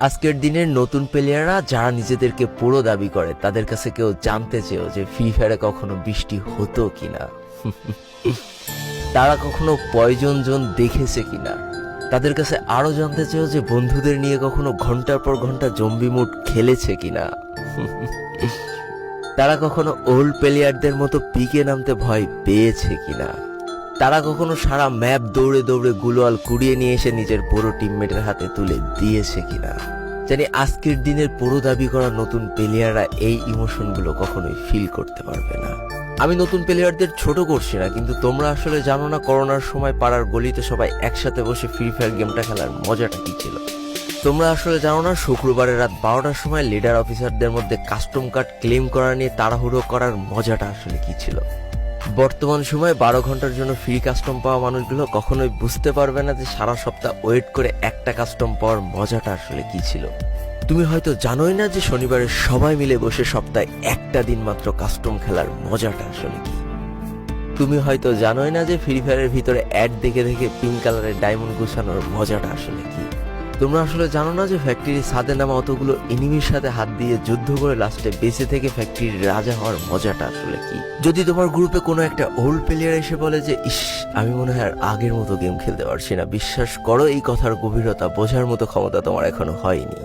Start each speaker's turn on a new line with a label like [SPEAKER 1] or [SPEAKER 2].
[SPEAKER 1] আজকের দিনের নতুন প্লেয়াররা যারা নিজেদেরকে পুরো দাবি করে তাদের কাছে কেউ জানতে চেয়েও যে ফ্রি ফায়ারে কখনো বৃষ্টি হতো কিনা, তারা কখনো পয়জন জোন দেখেছে কিনা, তাদের কাছে আরো জানতে চেয়েও যে বন্ধুদের নিয়ে কখনো ঘন্টার পর ঘন্টা জম্বি মুড খেলেছে কিনা, তারা কখনো ওল্ড প্লেয়ারদের মতো পিকে নামতে ভয় পেয়েছে কিনা, তারা কখনো সারা ম্যাপ দৌড়ে দৌড়ে গুলোয়াল কুড়িয়ে নিয়ে এসে নিজের বড় টিমমেটের হাতে তুলে দিয়েছে কিনা। জানি আজকের দিনের পুরো দাবি করা নতুন প্লেয়াররা এই ইমোশনগুলো কখনোই ফিল করতে পারবে না। আমি নতুন প্লেয়ারদের ছোট করছি না, কিন্তু তোমরা আসলে জানো না করোনার সময় পাড়ার গলিতে সবাই একসাথে বসে ফ্রি ফায়ার গেমটা খেলার মজাটা কি ছিল। তোমরা আসলে জানো না শুক্রবারের রাত 12টার সময় লিডার অফিসারদের মধ্যে কাস্টম কার্ড ক্লেম করা নিয়ে তাড়াহুড়ো করার মজাটা আসলে কি ছিল। বর্তমান সময়ে 12 ঘন্টার জন্য ফ্রি কাস্টম পাওয়া মানুষগুলো কখনোই বুঝতে পারবে না যে সারা সপ্তাহ ওয়েট করে একটা কাস্টম পাওয়ার মজাটা আসলে কি ছিল। তুমি হয়তো জানোই না যে শনিবারে সবাই মিলে বসে সপ্তাহে একটা দিন মাত্র কাস্টম খেলার মজাটা আসলে কি। তুমি হয়তো জানোই না যে ফ্রি ফায়ারের ভিতরে অ্যাড দেখে দেখে পিঙ্ক কালারের ডায়মন্ড গুছানোর মজাটা আসলে কি। তোমরা আসলে জানো না যে ফ্যাক্টরির ছাদে নামা অতগুলো এনিমির সাথে হাত দিয়ে যুদ্ধ করে লাস্টে বেঁচে থেকে ফ্যাক্টরির রাজা হওয়ার মজাটা আসলে কি। যদি তোমার গ্রুপে কোনো একটা ওল্ড প্লেয়ার এসে বলে যে ইস আমি মনে হয় আর আগের মতো গেম খেলতে পারছি না, বিশ্বাস করো এই কথার গভীরতা বোঝার মতো ক্ষমতা তোমার এখনো হয়নি।